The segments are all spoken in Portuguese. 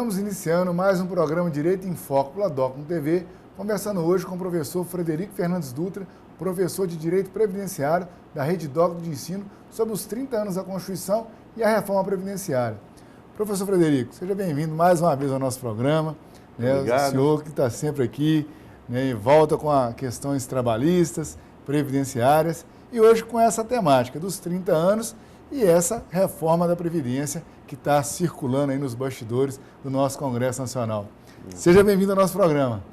Estamos iniciando mais um programa Direito em Foco pela Docno TV, conversando hoje com o professor Frederico Fernandes Dutra, professor de Direito Previdenciário da Rede Docno de Ensino, sobre os 30 anos da Constituição e a reforma previdenciária. Professor Frederico, seja bem-vindo mais uma vez ao nosso programa. Obrigado. O senhor que está sempre aqui, e volta com as questões trabalhistas, previdenciárias, e hoje com essa temática dos 30 anos e essa reforma da Previdência que está circulando aí nos bastidores do nosso Congresso Nacional. Seja bem-vindo ao nosso programa.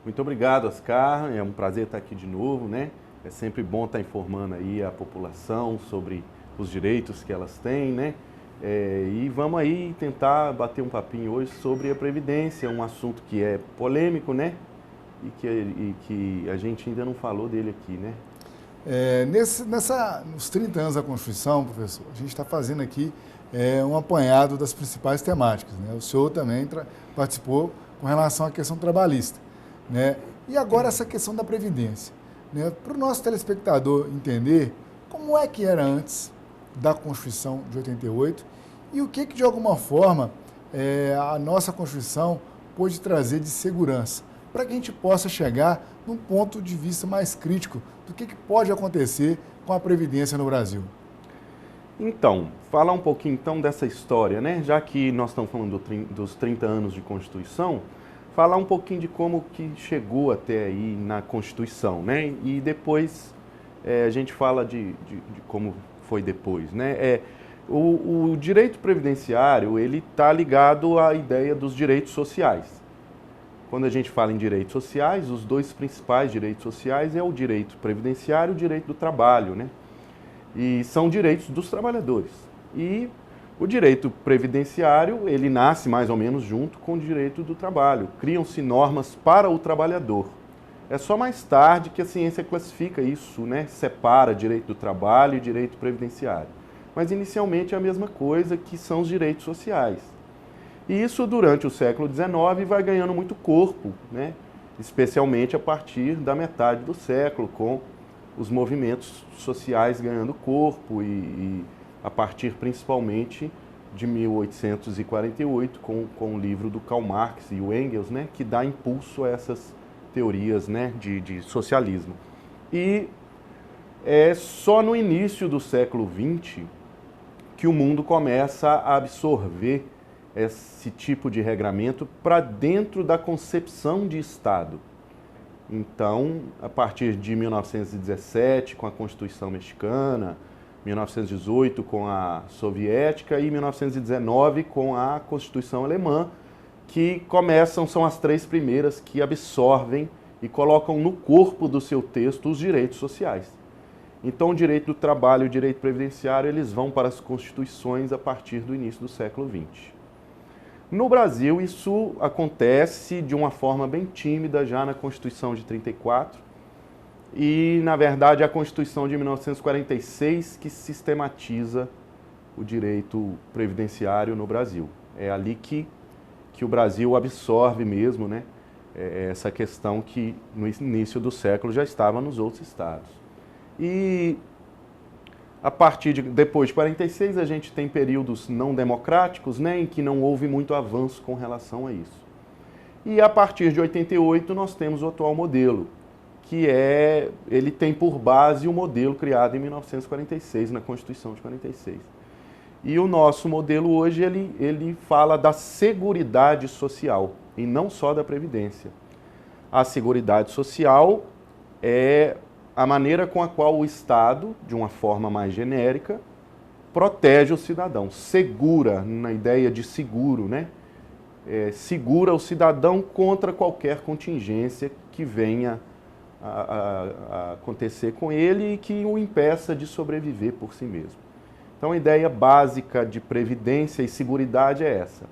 Muito obrigado, Oscar. É um prazer estar aqui de novo, né? É sempre bom estar informando aí a população sobre os direitos que elas têm, né? E vamos aí tentar bater um papinho hoje sobre a Previdência, um assunto que é polêmico, né? E que a gente ainda não falou dele aqui, né? Nos 30 anos da Constituição, professor, a gente está fazendo aqui um apanhado das principais temáticas, né? O senhor também participou com relação à questão trabalhista, né? E agora essa questão da Previdência, né? Para o nosso telespectador entender como é que era antes da Constituição de 88 e o que de alguma forma a nossa Constituição pôde trazer de segurança, para que a gente possa chegar num ponto de vista mais crítico do que pode acontecer com a Previdência no Brasil. Então, falar um pouquinho então dessa história, né? Já que nós estamos falando dos 30 anos de Constituição, falar um pouquinho de como que chegou até aí na Constituição, né? E depois a gente fala de como foi depois, né? O direito previdenciário, ele está ligado à ideia dos direitos sociais. Quando a gente fala em direitos sociais, os dois principais direitos sociais é o direito previdenciário e o direito do trabalho, né? E são direitos dos trabalhadores. E o direito previdenciário, ele nasce mais ou menos junto com o direito do trabalho. Criam-se normas para o trabalhador. É só mais tarde que a ciência classifica isso, né? Separa direito do trabalho e direito previdenciário. Mas inicialmente é a mesma coisa, que são os direitos sociais. E isso, durante o século XIX, vai ganhando muito corpo, né? Especialmente a partir da metade do século, com os movimentos sociais ganhando corpo e a partir principalmente de 1848, com o livro do Karl Marx e o Engels, né? Que dá impulso a essas teorias, né? de socialismo. E é só no início do século XX que o mundo começa a absorver esse tipo de regramento para dentro da concepção de Estado. Então, a partir de 1917, com a Constituição Mexicana, 1918 com a Soviética e 1919 com a Constituição Alemã, que são as três primeiras que absorvem e colocam no corpo do seu texto os direitos sociais. Então, o direito do trabalho e o direito previdenciário, eles vão para as constituições a partir do início do século XX. No Brasil, isso acontece de uma forma bem tímida já na Constituição de 34 e, na verdade, a Constituição de 1946 que sistematiza o direito previdenciário no Brasil. É ali que o Brasil absorve mesmo, né, essa questão que no início do século já estava nos outros estados. E a partir depois de 46, a gente tem períodos não democráticos, né, em que não houve muito avanço com relação a isso. E a partir de 88, nós temos o atual modelo, que ele tem por base o modelo criado em 1946, na Constituição de 46. E o nosso modelo hoje, ele fala da seguridade social, e não só da Previdência. A seguridade social é a maneira com a qual o Estado, de uma forma mais genérica, protege o cidadão, segura, na ideia de seguro, né? Segura o cidadão contra qualquer contingência que venha a acontecer com ele e que o impeça de sobreviver por si mesmo. Então, a ideia básica de previdência e seguridade é essa.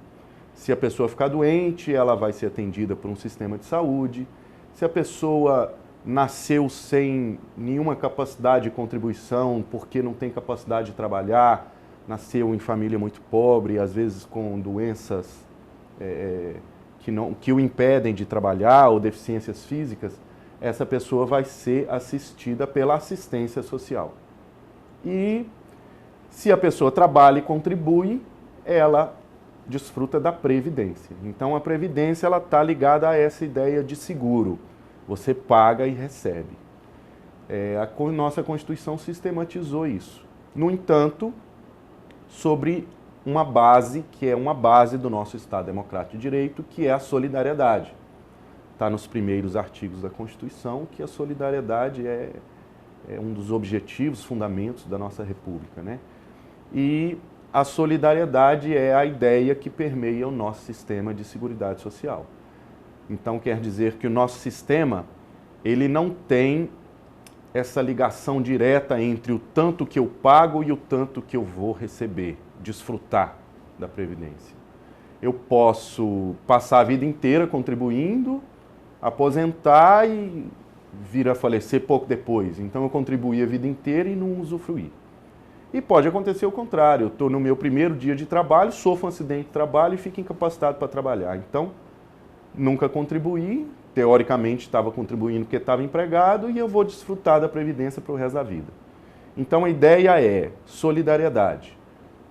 Se a pessoa ficar doente, ela vai ser atendida por um sistema de saúde. Se a pessoa nasceu sem nenhuma capacidade de contribuição, porque não tem capacidade de trabalhar, nasceu em família muito pobre, às vezes com doenças que o impedem de trabalhar ou deficiências físicas, essa pessoa vai ser assistida pela assistência social. E se a pessoa trabalha e contribui, ela desfruta da Previdência. Então, a Previdência está ligada a essa ideia de seguro. Você paga e recebe. A nossa Constituição sistematizou isso. No entanto, sobre uma base, que é uma base do nosso Estado Democrático de Direito, que é a solidariedade. Está nos primeiros artigos da Constituição que a solidariedade é um dos objetivos, fundamentos da nossa República, né? E a solidariedade é a ideia que permeia o nosso sistema de seguridade social. Então, quer dizer que o nosso sistema, ele não tem essa ligação direta entre o tanto que eu pago e o tanto que eu vou receber, desfrutar da Previdência. Eu posso passar a vida inteira contribuindo, aposentar e vir a falecer pouco depois. Então, eu contribuí a vida inteira e não usufruí. E pode acontecer o contrário. Eu estou no meu primeiro dia de trabalho, sofro um acidente de trabalho e fico incapacitado para trabalhar. Então, nunca contribuí, teoricamente estava contribuindo porque estava empregado e eu vou desfrutar da Previdência para o resto da vida. Então, a ideia é solidariedade.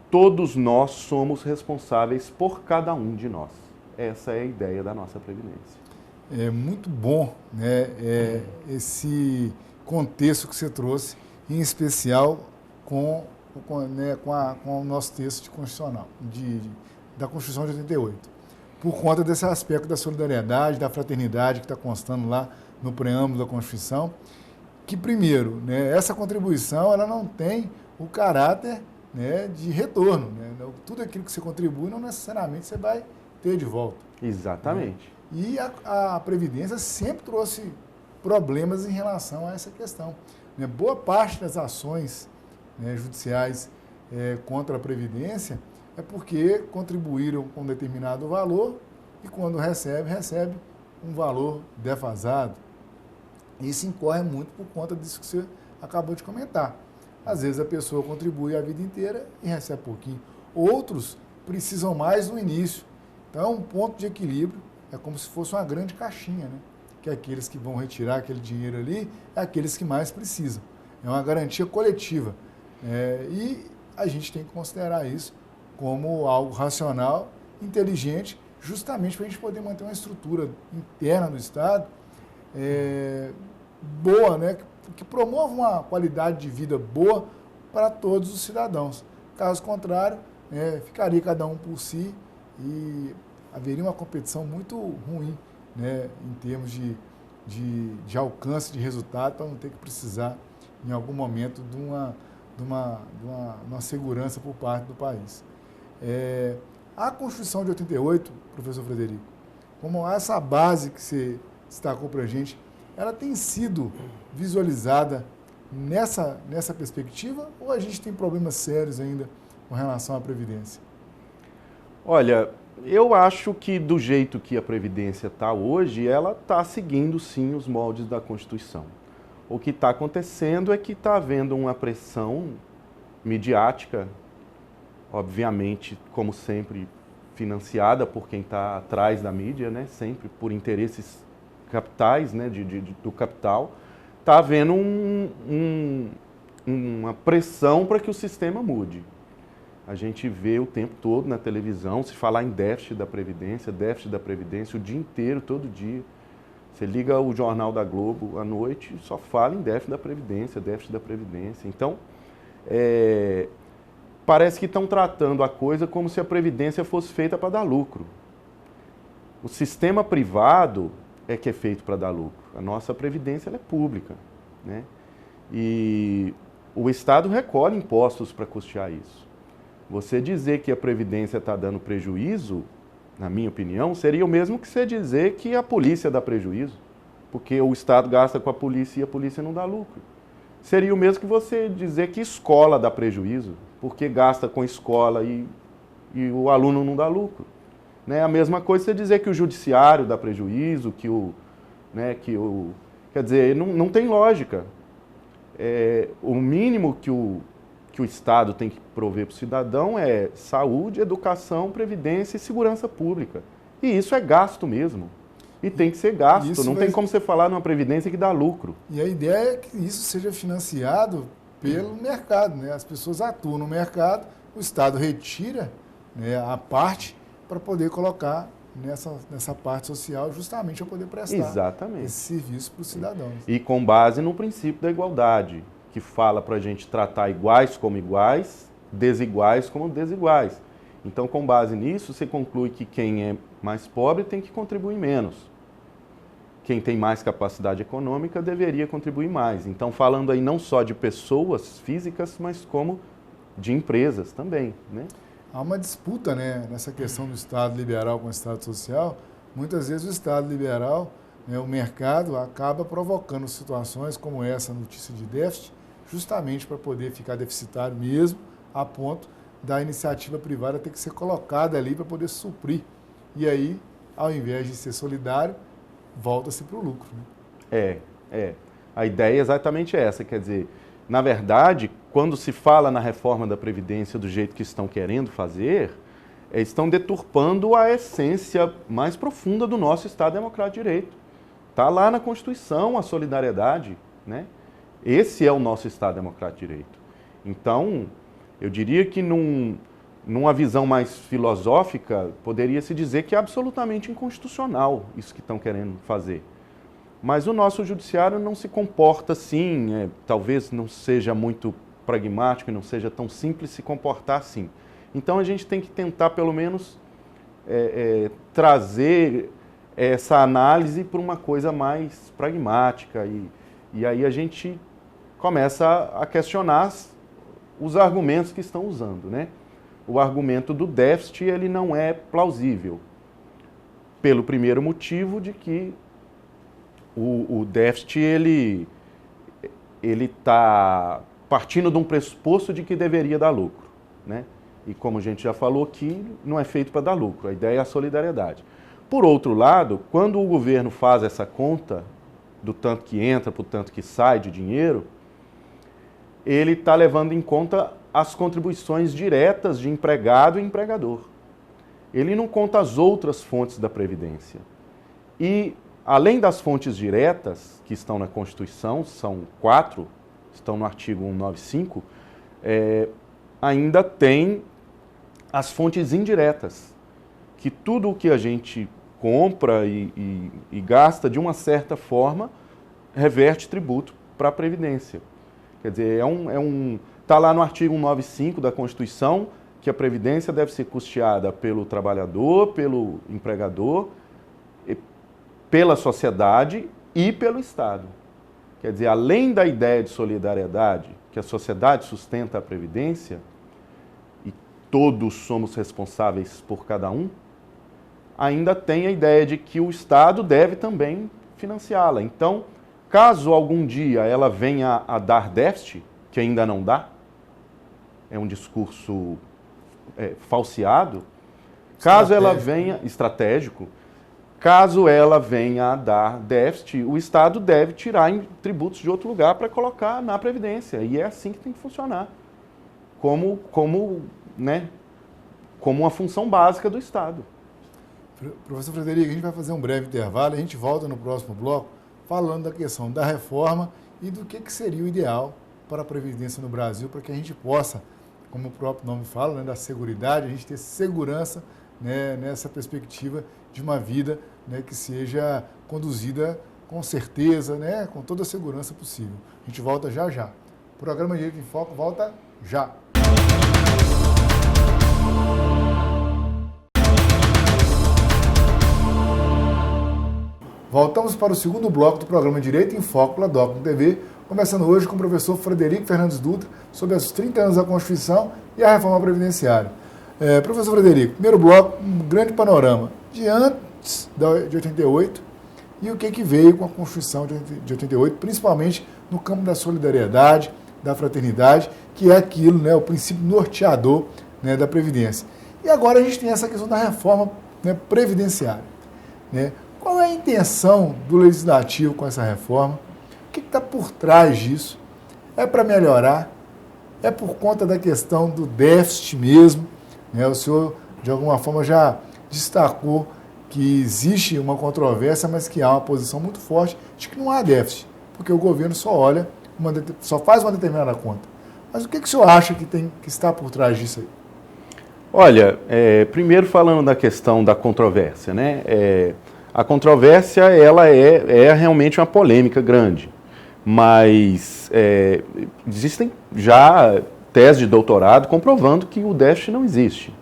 Todos nós somos responsáveis por cada um de nós. Essa é a ideia da nossa Previdência. É muito bom, né, esse contexto que você trouxe, em especial com o nosso texto constitucional, da Constituição de 88, por conta desse aspecto da solidariedade, da fraternidade que está constando lá no preâmbulo da Constituição, que, primeiro, né, essa contribuição ela não tem o caráter, né, de retorno. Né? Tudo aquilo que você contribui não necessariamente você vai ter de volta. Exatamente. Né? E a Previdência sempre trouxe problemas em relação a essa questão. Né? Boa parte das ações, né, judiciais contra a Previdência é porque contribuíram com um determinado valor e quando recebe um valor defasado. Isso incorre muito por conta disso que você acabou de comentar. Às vezes a pessoa contribui a vida inteira e recebe pouquinho. Outros precisam mais no início. Então, um ponto de equilíbrio é como se fosse uma grande caixinha, né? Que aqueles que vão retirar aquele dinheiro ali é aqueles que mais precisam. É uma garantia coletiva. E a gente tem que considerar isso como algo racional, inteligente, justamente para a gente poder manter uma estrutura interna do Estado boa, né? Que promova uma qualidade de vida boa para todos os cidadãos. Caso contrário, ficaria cada um por si e haveria uma competição muito ruim, né, em termos de alcance de resultado, para não ter que precisar, em algum momento, de uma segurança por parte do país. A Constituição de 88, professor Frederico, como essa base que você destacou para a gente, ela tem sido visualizada nessa perspectiva ou a gente tem problemas sérios ainda com relação à Previdência? Olha, eu acho que do jeito que a Previdência está hoje, ela está seguindo sim os moldes da Constituição. O que está acontecendo é que está havendo uma pressão midiática, obviamente, como sempre, financiada por quem está atrás da mídia, né? Sempre por interesses capitais, né? Do capital. Está havendo uma pressão para que o sistema mude. A gente vê o tempo todo na televisão se falar em déficit da Previdência o dia inteiro, todo dia. Você liga o Jornal da Globo à noite e só fala em déficit da Previdência. Então, parece que estão tratando a coisa como se a Previdência fosse feita para dar lucro. O sistema privado é que é feito para dar lucro. A nossa Previdência ela é pública, né? E o Estado recolhe impostos para custear isso. Você dizer que a Previdência está dando prejuízo, na minha opinião, seria o mesmo que você dizer que a polícia dá prejuízo, porque o Estado gasta com a polícia e a polícia não dá lucro. Seria o mesmo que você dizer que escola dá prejuízo, porque gasta com escola e o aluno não dá lucro. Né? A mesma coisa você dizer que o judiciário dá prejuízo, quer dizer, não tem lógica. O mínimo que o Estado tem que prover para o cidadão é saúde, educação, previdência e segurança pública. E isso é gasto mesmo. E tem que ser gasto. Não tem como você falar numa previdência que dá lucro. E a ideia é que isso seja financiado pelo mercado, né? As pessoas atuam no mercado, o Estado retira, né, a parte para poder colocar nessa parte social, justamente para poder prestar Exatamente. esse serviço para os cidadãos. E com base no princípio da igualdade, que fala para a gente tratar iguais como iguais, desiguais como desiguais. Então, com base nisso, você conclui que quem é mais pobre tem que contribuir menos. Quem tem mais capacidade econômica deveria contribuir mais. Então, falando aí não só de pessoas físicas, mas como de empresas também, né? Há uma disputa, né, nessa questão do Estado liberal com o Estado social. Muitas vezes o Estado liberal, né, o mercado, acaba provocando situações como essa notícia de déficit, justamente para poder ficar deficitário mesmo, a ponto da iniciativa privada ter que ser colocada ali para poder suprir. E aí, ao invés de ser solidário, volta-se para o lucro. Né? A ideia é exatamente essa, quer dizer, na verdade, quando se fala na reforma da Previdência do jeito que estão querendo fazer, estão deturpando a essência mais profunda do nosso Estado Democrático de Direito. Está lá na Constituição a solidariedade, né? Esse é o nosso Estado Democrático de Direito. Então, eu diria que numa visão mais filosófica, poderia se dizer que é absolutamente inconstitucional isso que estão querendo fazer. Mas o nosso judiciário não se comporta assim, talvez não seja muito pragmático e não seja tão simples se comportar assim. Então a gente tem que tentar, pelo menos, trazer essa análise para uma coisa mais pragmática. E aí a gente começa a questionar os argumentos que estão usando, né? O argumento do déficit, ele não é plausível, pelo primeiro motivo de que o déficit, ele está partindo de um pressuposto de que deveria dar lucro, né? E como a gente já falou aqui, não é feito para dar lucro, a ideia é a solidariedade. Por outro lado, quando o governo faz essa conta do tanto que entra para o tanto que sai de dinheiro, ele está levando em conta as contribuições diretas de empregado e empregador. Ele não conta as outras fontes da Previdência. E, além das fontes diretas, que estão na Constituição, são 4, estão no artigo 195, ainda tem as fontes indiretas, que tudo o que a gente compra e gasta, de uma certa forma, reverte tributo para a Previdência. Quer dizer, está lá no artigo 195 da Constituição que a Previdência deve ser custeada pelo trabalhador, pelo empregador, pela sociedade e pelo Estado. Quer dizer, além da ideia de solidariedade, que a sociedade sustenta a Previdência, e todos somos responsáveis por cada um, ainda tem a ideia de que o Estado deve também financiá-la. Então, caso algum dia ela venha a dar déficit, que ainda não dá, é um discurso falseado, caso ela venha, estratégico, caso ela venha a dar déficit, o Estado deve tirar tributos de outro lugar para colocar na Previdência. E é assim que tem que funcionar, como uma função básica do Estado. Professor Frederico, a gente vai fazer um breve intervalo e a gente volta no próximo bloco falando da questão da reforma e do que seria o ideal para a Previdência no Brasil, para que a gente possa, como o próprio nome fala, né, da seguridade, a gente ter segurança, né, nessa perspectiva de uma vida, né, que seja conduzida com certeza, né, com toda a segurança possível. A gente volta já já. O programa Direito em Foco volta já. Voltamos para o segundo bloco do programa Direito em Foco pela Docum TV, conversando hoje com o professor Frederico Fernandes Dutra sobre os 30 anos da Constituição e a reforma previdenciária. Professor Frederico, primeiro bloco, um grande panorama de antes de 88 e o que veio com a Constituição de 88, principalmente no campo da solidariedade, da fraternidade, que é aquilo, né, o princípio norteador, né, da Previdência. E agora a gente tem essa questão da reforma, né, previdenciária, né? Qual é a intenção do Legislativo com essa reforma? O que está por trás disso? É para melhorar? É por conta da questão do déficit mesmo? Né? O senhor, de alguma forma, já destacou que existe uma controvérsia, mas que há uma posição muito forte de que não há déficit, porque o governo só faz uma determinada conta. Mas o que o senhor acha que está por trás disso aí? Olha, primeiro falando da questão da controvérsia, né? A controvérsia, ela é realmente uma polêmica grande, mas existem já teses de doutorado comprovando que o déficit não existe.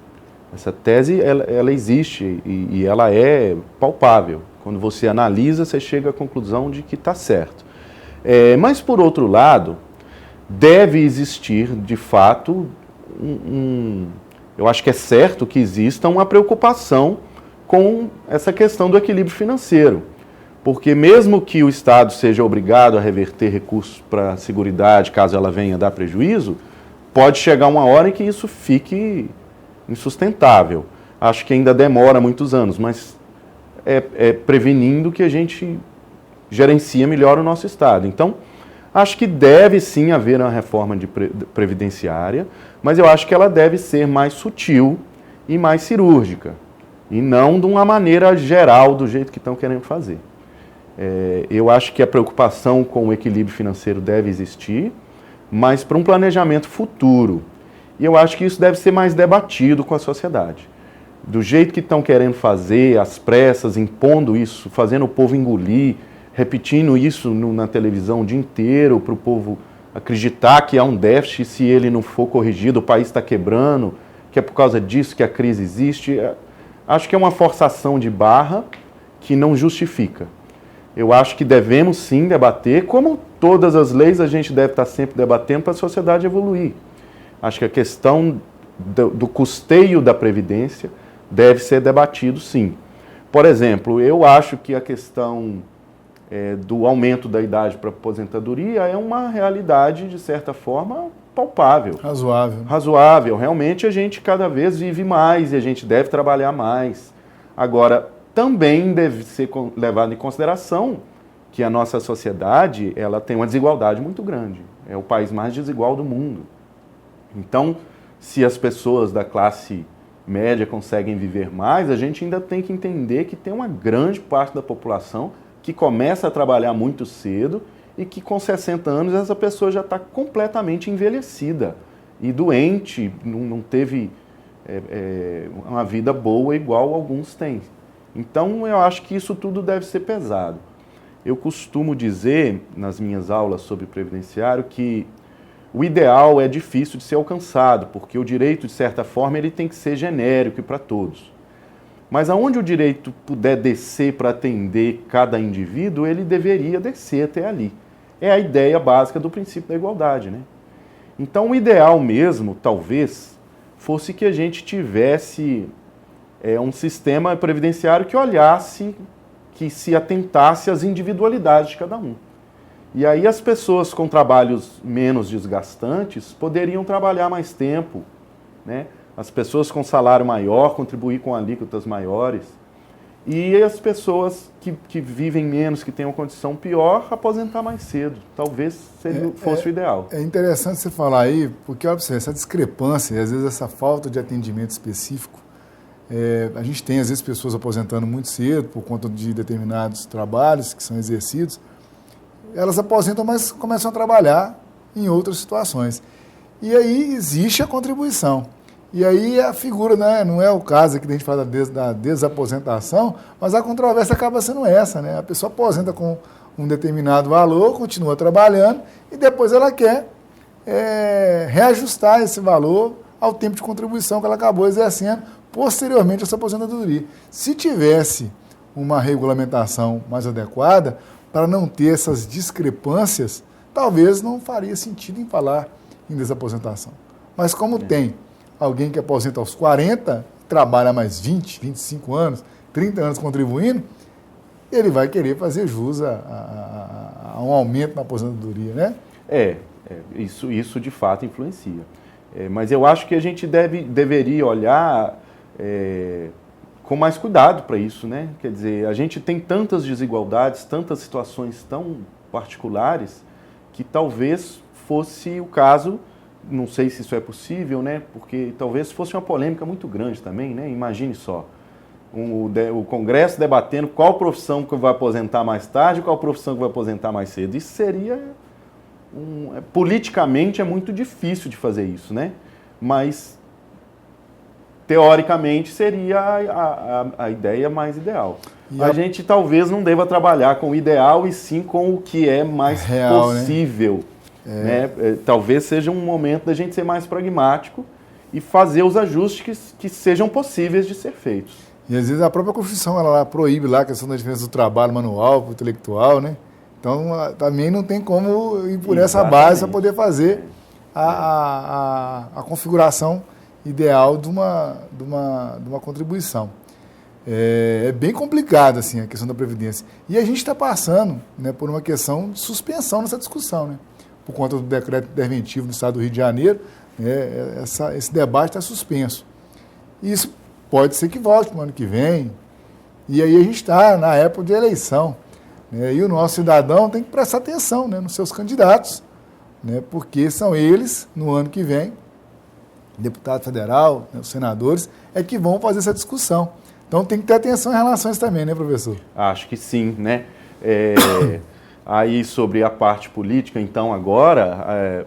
Essa tese, ela existe e ela é palpável. Quando você analisa, você chega à conclusão de que está certo. Mas, por outro lado, deve existir, de fato, eu acho que é certo que exista uma preocupação com essa questão do equilíbrio financeiro. Porque mesmo que o Estado seja obrigado a reverter recursos para a Seguridade, caso ela venha a dar prejuízo, pode chegar uma hora em que isso fique insustentável. Acho que ainda demora muitos anos, mas prevenindo que a gente gerencia melhor o nosso Estado. Então, acho que deve sim haver uma reforma previdenciária, mas eu acho que ela deve ser mais sutil e mais cirúrgica, e não de uma maneira geral, do jeito que estão querendo fazer. Eu acho que a preocupação com o equilíbrio financeiro deve existir, mas para um planejamento futuro. E eu acho que isso deve ser mais debatido com a sociedade. Do jeito que estão querendo fazer, às pressas, impondo isso, fazendo o povo engolir, repetindo isso na televisão o dia inteiro, para o povo acreditar que há um déficit e se ele não for corrigido, o país está quebrando, que é por causa disso que a crise existe. Acho que é uma forçação de barra que não justifica. Eu acho que devemos sim debater, como todas as leis a gente deve estar sempre debatendo para a sociedade evoluir. Acho que a questão do custeio da Previdência deve ser debatido sim. Por exemplo, eu acho que a questão do aumento da idade para aposentadoria é uma realidade, de certa forma, palpável. Razoável. Razoável. Realmente a gente cada vez vive mais e a gente deve trabalhar mais. Agora, também deve ser levado em consideração que a nossa sociedade ela tem uma desigualdade muito grande. É o país mais desigual do mundo. Então, se as pessoas da classe média conseguem viver mais, a gente ainda tem que entender que tem uma grande parte da população que começa a trabalhar muito cedo e que com 60 anos essa pessoa já está completamente envelhecida e doente, não teve uma vida boa igual alguns têm. Então eu acho que isso tudo deve ser pesado. Eu costumo dizer nas minhas aulas sobre previdenciário que o ideal é difícil de ser alcançado, porque o direito, de certa forma, ele tem que ser genérico e para todos. Mas aonde o direito puder descer para atender cada indivíduo, ele deveria descer até ali. É a ideia básica do princípio da igualdade, né? Então, o ideal mesmo, talvez, fosse que a gente tivesse um sistema previdenciário que olhasse, que se atentasse às individualidades de cada um. E aí as pessoas com trabalhos menos desgastantes poderiam trabalhar mais tempo, né? As pessoas com salário maior contribuir com alíquotas maiores. E as pessoas que vivem menos, que têm uma condição pior, aposentar mais cedo. Talvez fosse o ideal. É interessante você falar aí, porque olha pra você, essa discrepância, às vezes essa falta de atendimento específico, a gente tem às vezes pessoas aposentando muito cedo por conta de determinados trabalhos que são exercidos. Elas aposentam, mas começam a trabalhar em outras situações. E aí existe a contribuição. E aí a figura, né, não é o caso aqui que a gente fala da desaposentação, mas a controvérsia acaba sendo essa, né? A pessoa aposenta com um determinado valor, continua trabalhando e depois ela quer reajustar esse valor ao tempo de contribuição que ela acabou exercendo posteriormente a sua aposentadoria. Se tivesse uma regulamentação mais adequada, para não ter essas discrepâncias, talvez não faria sentido em falar em desaposentação. Mas como tem alguém que aposenta aos 40, trabalha mais 20, 25 anos, 30 anos contribuindo, ele vai querer fazer jus a um aumento na aposentadoria, né? Isso de fato influencia. Mas eu acho que a gente deveria olhar com mais cuidado para isso, né? Quer dizer, a gente tem tantas desigualdades, tantas situações tão particulares, que talvez fosse o caso, não sei se isso é possível, né? Porque talvez fosse uma polêmica muito grande também, né? Imagine só, o Congresso debatendo qual profissão que vai aposentar mais tarde e qual profissão que vai aposentar mais cedo. Isso seria, politicamente é muito difícil de fazer isso, né? Mas teoricamente, seria a ideia mais ideal. A gente talvez não deva trabalhar com o ideal e sim com o que é mais real, possível. Né? Talvez seja um momento da gente ser mais pragmático e fazer os ajustes que sejam possíveis de ser feitos. E às vezes a própria Constituição ela proíbe lá a questão da diferença do trabalho manual para o intelectual, né? Então também não tem como ir por essa base para poder fazer a configuração ideal de uma contribuição. É bem complicado assim, a questão da Previdência. E a gente está passando, né, por uma questão de suspensão nessa discussão, né? Por conta do decreto interventivo no estado do Rio de Janeiro, né, esse debate está suspenso. E isso pode ser que volte no ano que vem. E aí a gente está na época de eleição. Né, e o nosso cidadão tem que prestar atenção, né, nos seus candidatos, né, porque são eles, no ano que vem, deputado federal, né, os senadores, é que vão fazer essa discussão. Então tem que ter atenção em relação a isso também, né, professor? Acho que sim, né? Aí sobre a parte política, então agora,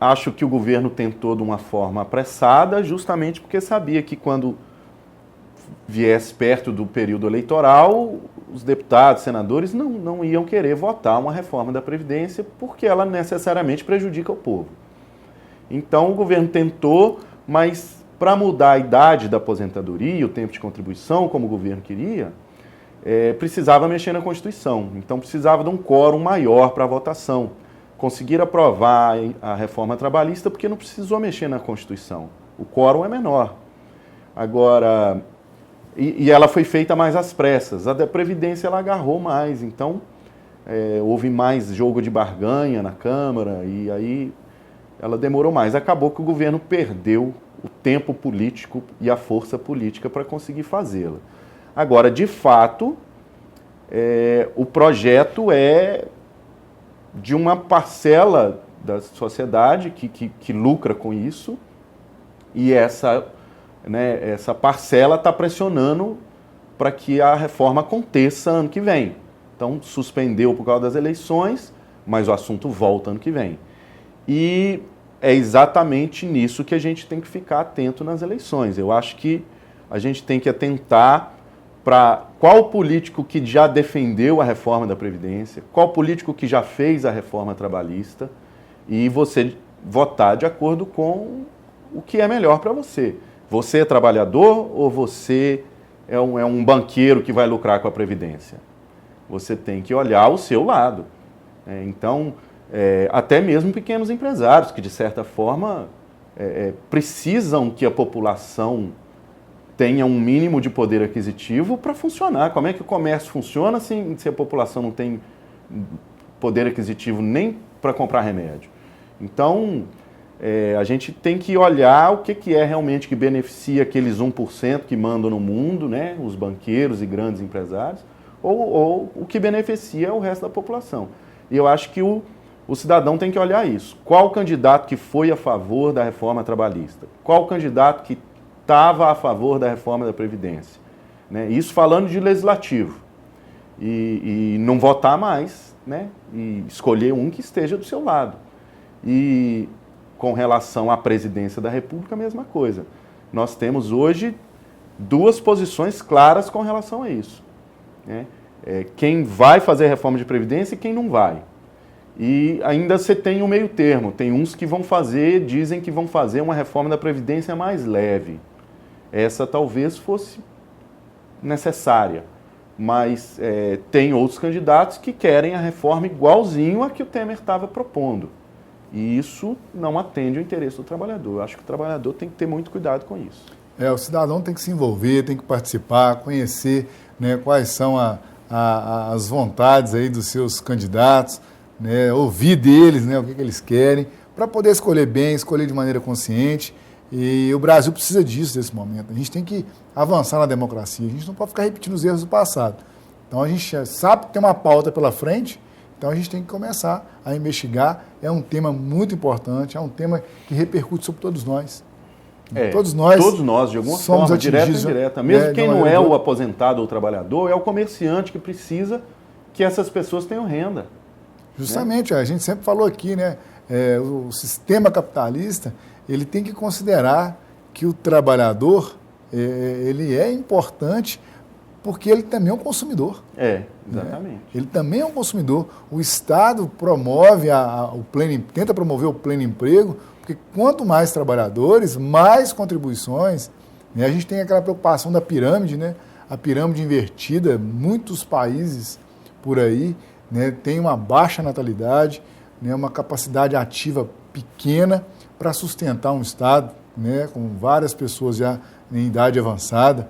acho que o governo tentou de uma forma apressada, justamente porque sabia que quando viesse perto do período eleitoral, os deputados, senadores não iam querer votar uma reforma da Previdência porque ela necessariamente prejudica o povo. Então o governo tentou, mas para mudar a idade da aposentadoria, o tempo de contribuição, como o governo queria, precisava mexer na Constituição. Então precisava de um quórum maior para a votação. Conseguir aprovar a reforma trabalhista porque não precisou mexer na Constituição. O quórum é menor. Agora, e ela foi feita mais às pressas. A da Previdência ela agarrou mais, então houve mais jogo de barganha na Câmara e aí ela demorou mais. Acabou que o governo perdeu o tempo político e a força política para conseguir fazê-la. Agora, de fato, o projeto é de uma parcela da sociedade que lucra com isso e essa parcela está pressionando para que a reforma aconteça ano que vem. Então, suspendeu por causa das eleições, mas o assunto volta ano que vem. E é exatamente nisso que a gente tem que ficar atento nas eleições. Eu acho que a gente tem que atentar para qual político que já defendeu a reforma da Previdência, qual político que já fez a reforma trabalhista e você votar de acordo com o que é melhor para você. Você é trabalhador ou você é um banqueiro que vai lucrar com a Previdência? Você tem que olhar o seu lado. Então, até mesmo pequenos empresários que, de certa forma, precisam que a população tenha um mínimo de poder aquisitivo para funcionar. Como é que o comércio funciona se a população não tem poder aquisitivo nem para comprar remédio? Então, a gente tem que olhar o que é realmente que beneficia aqueles 1% que mandam no mundo, né, os banqueiros e grandes empresários, ou o que beneficia o resto da população. E eu acho que o cidadão tem que olhar isso. Qual candidato que foi a favor da reforma trabalhista? Qual candidato que estava a favor da reforma da Previdência? Né? Isso falando de legislativo. E não votar mais, né? E escolher um que esteja do seu lado. E com relação à presidência da República, a mesma coisa. Nós temos hoje duas posições claras com relação a isso. Né? Quem vai fazer a reforma de Previdência e quem não vai. E ainda você tem um meio termo. Tem uns que dizem que vão fazer uma reforma da Previdência mais leve. Essa talvez fosse necessária. Mas tem outros candidatos que querem a reforma igualzinho a que o Temer estava propondo. E isso não atende o interesse do trabalhador. Eu acho que o trabalhador tem que ter muito cuidado com isso. O cidadão tem que se envolver, tem que participar, conhecer, né, quais são as vontades aí dos seus candidatos, né, ouvir deles, né, o que eles querem, para poder escolher bem, escolher de maneira consciente. E o Brasil precisa disso nesse momento. A gente tem que avançar na democracia, a gente não pode ficar repetindo os erros do passado. Então a gente sabe que tem uma pauta pela frente, então a gente tem que começar a investigar. É um tema muito importante, é um tema que repercute sobre todos nós. Todos nós, de alguma forma, direta ou indireta. Mesmo quem não é o aposentado ou o trabalhador, é o comerciante que precisa que essas pessoas tenham renda. Justamente, a gente sempre falou aqui, né? O sistema capitalista, ele tem que considerar que o trabalhador ele é importante porque ele também é um consumidor. Exatamente. Né? Ele também é um consumidor. O Estado promove tenta promover o pleno emprego, porque quanto mais trabalhadores, mais contribuições. Né? A gente tem aquela preocupação da pirâmide, né? A pirâmide invertida, muitos países por aí, né, tem uma baixa natalidade, né, uma capacidade ativa pequena para sustentar um Estado, né, com várias pessoas já em idade avançada.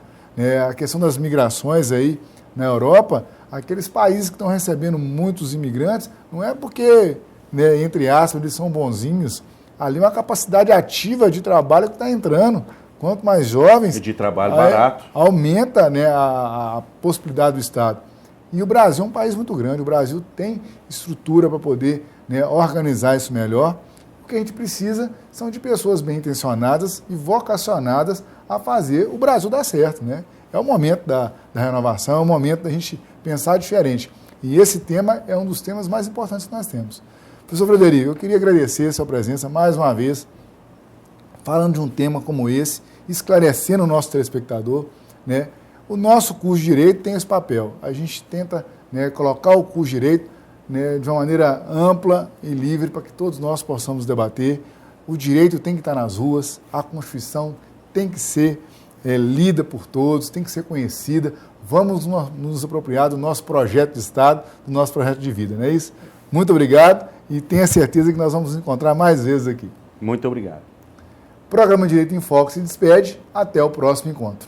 A questão das migrações aí na Europa, aqueles países que estão recebendo muitos imigrantes, não é porque, né, entre aspas, eles são bonzinhos, ali uma capacidade ativa de trabalho que está entrando. Quanto mais jovens... E de trabalho barato. Aumenta, né, a possibilidade do Estado. E o Brasil é um país muito grande, o Brasil tem estrutura para poder, né, organizar isso melhor. O que a gente precisa são de pessoas bem intencionadas e vocacionadas a fazer o Brasil dar certo. Né? É o momento da renovação, é o momento da gente pensar diferente. E esse tema é um dos temas mais importantes que nós temos. Professor Frederico, eu queria agradecer a sua presença mais uma vez, falando de um tema como esse, esclarecendo o nosso telespectador, né? O nosso curso de Direito tem esse papel. A gente tenta, né, colocar o curso de Direito, né, de uma maneira ampla e livre para que todos nós possamos debater. O direito tem que estar nas ruas, a Constituição tem que ser lida por todos, tem que ser conhecida. Vamos nos apropriar do nosso projeto de Estado, do nosso projeto de vida, não é isso? Muito obrigado e tenha certeza que nós vamos nos encontrar mais vezes aqui. Muito obrigado. O programa Direito em Foco se despede. Até o próximo encontro.